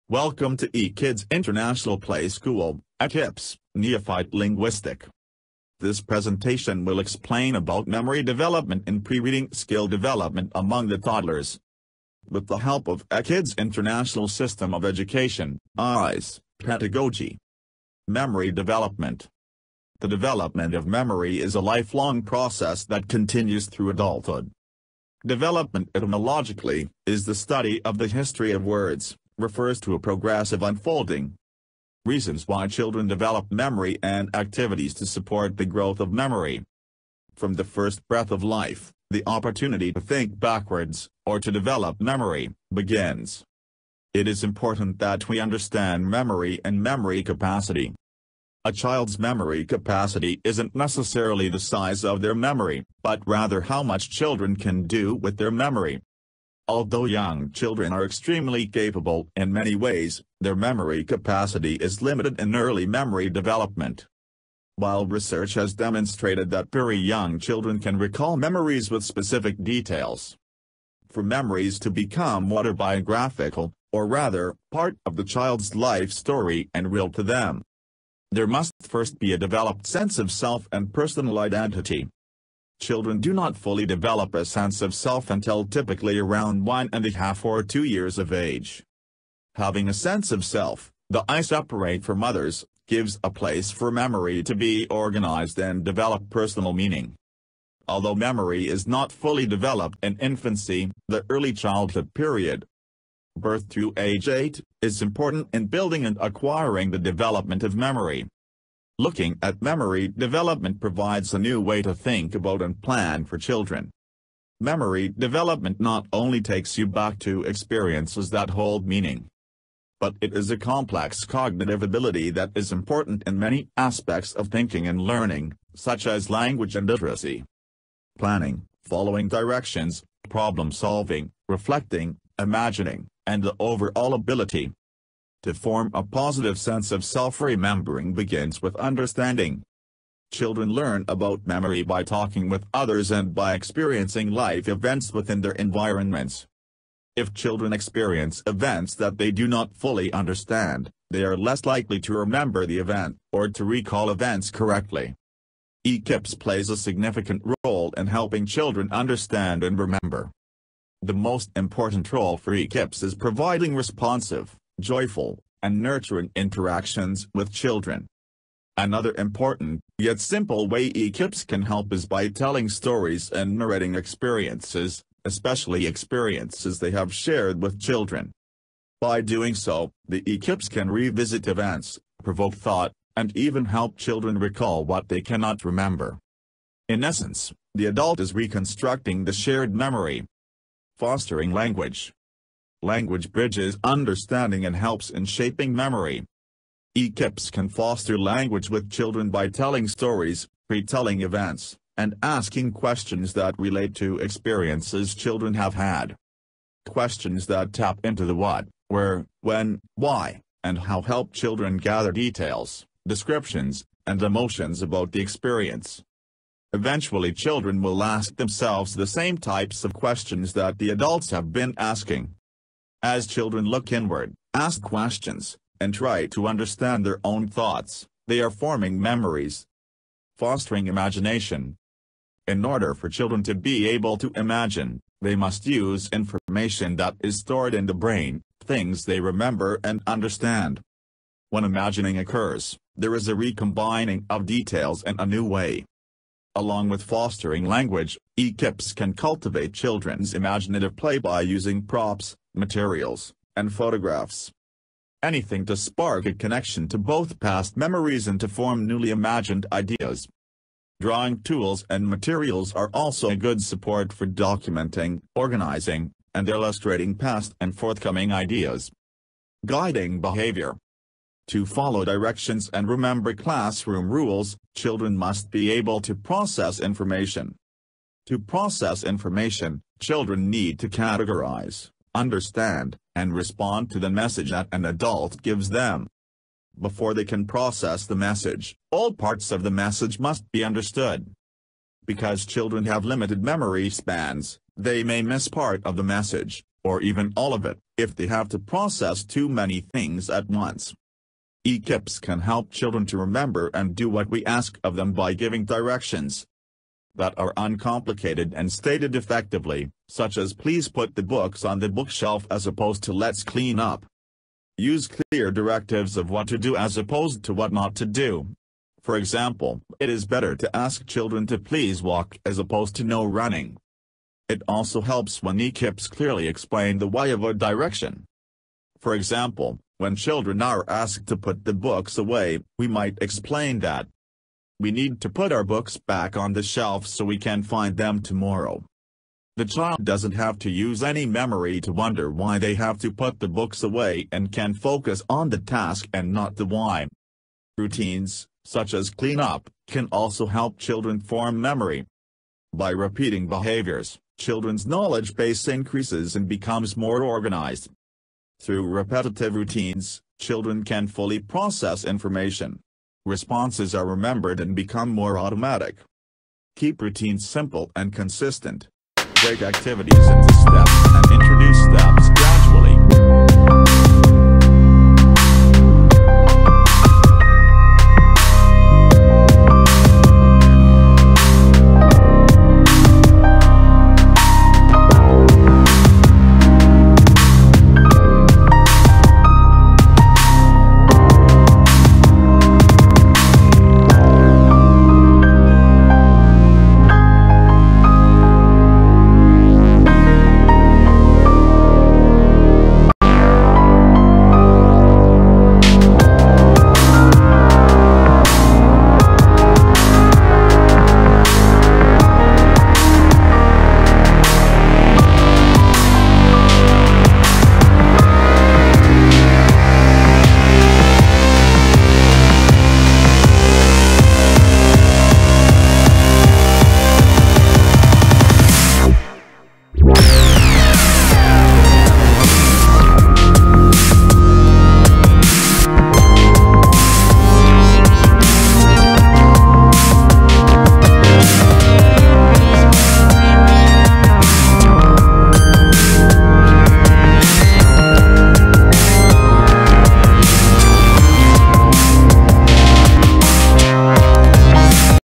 Welcome to E-KIPS International Play School, E-KIPS, Neophyte Linguistic. This presentation will explain about memory development and pre-reading skill development among the toddlers. With the help of E-KIPS International System of Education, EYES, pedagogy. Memory development. The development of memory is a lifelong process that continues through adulthood. Development etymologically is the study of the history of words, refers to a progressive unfolding. Reasons why children develop memory and activities to support the growth of memory. From the first breath of life, the opportunity to think backwards, or to develop memory, begins. It is important that we understand memory and memory capacity. A child's memory capacity isn't necessarily the size of their memory, but rather how much children can do with their memory. Although young children are extremely capable in many ways, their memory capacity is limited in early memory development. While research has demonstrated that very young children can recall memories with specific details. For memories to become autobiographical, or rather, part of the child's life story and real to them, there must first be a developed sense of self and personal identity. Children do not fully develop a sense of self until typically around 1.5 or 2 years of age. Having a sense of self, the I separate from others, gives a place for memory to be organized and develop personal meaning. Although memory is not fully developed in infancy, the early childhood period, birth through age 8, is important in building and acquiring the development of memory. Looking at memory development provides a new way to think about and plan for children. Memory development not only takes you back to experiences that hold meaning, but it is a complex cognitive ability that is important in many aspects of thinking and learning, such as language and literacy, planning, following directions, problem solving, reflecting, imagining, and the overall ability to form a positive sense of self-remembering begins with understanding. Children learn about memory by talking with others and by experiencing life events within their environments. If children experience events that they do not fully understand, they are less likely to remember the event or to recall events correctly. E-KIPS plays a significant role in helping children understand and remember. The most important role for E-KIPS is providing responsive, joyful, and nurturing interactions with children. Another important, yet simple way E-KIPS can help is by telling stories and narrating experiences, especially experiences they have shared with children. By doing so, the E-KIPS can revisit events, provoke thought, and even help children recall what they cannot remember. In essence, the adult is reconstructing the shared memory. Fostering language. Language bridges understanding and helps in shaping memory. E-KIPS can foster language with children by telling stories, retelling events, and asking questions that relate to experiences children have had. Questions that tap into the what, where, when, why, and how help children gather details, descriptions, and emotions about the experience. Eventually children will ask themselves the same types of questions that the adults have been asking. As children look inward, ask questions, and try to understand their own thoughts, they are forming memories. Fostering imagination. In order for children to be able to imagine, they must use information that is stored in the brain, things they remember and understand. When imagining occurs, there is a recombining of details in a new way. Along with fostering language, E-KIPS can cultivate children's imaginative play by using props, materials, and photographs. Anything to spark a connection to both past memories and to form newly imagined ideas. Drawing tools and materials are also a good support for documenting, organizing, and illustrating past and forthcoming ideas. Guiding behavior. To follow directions and remember classroom rules, children must be able to process information. To process information, children need to categorize, understand, and respond to the message that an adult gives them. Before they can process the message, all parts of the message must be understood. Because children have limited memory spans, they may miss part of the message, or even all of it, if they have to process too many things at once. E-KIPS can help children to remember and do what we ask of them by giving directions that are uncomplicated and stated effectively, such as please put the books on the bookshelf as opposed to let's clean up. Use clear directives of what to do as opposed to what not to do. For example, it is better to ask children to please walk as opposed to no running. It also helps when E-KIPS clearly explain the why of a direction. For example, when children are asked to put the books away, we might explain that we need to put our books back on the shelf so we can find them tomorrow. The child doesn't have to use any memory to wonder why they have to put the books away and can focus on the task and not the why. Routines, such as clean up, can also help children form memory. By repeating behaviors, children's knowledge base increases and becomes more organized. Through repetitive routines, children can fully process information. Responses are remembered and become more automatic. Keep routines simple and consistent. Break activities into steps and introduce steps.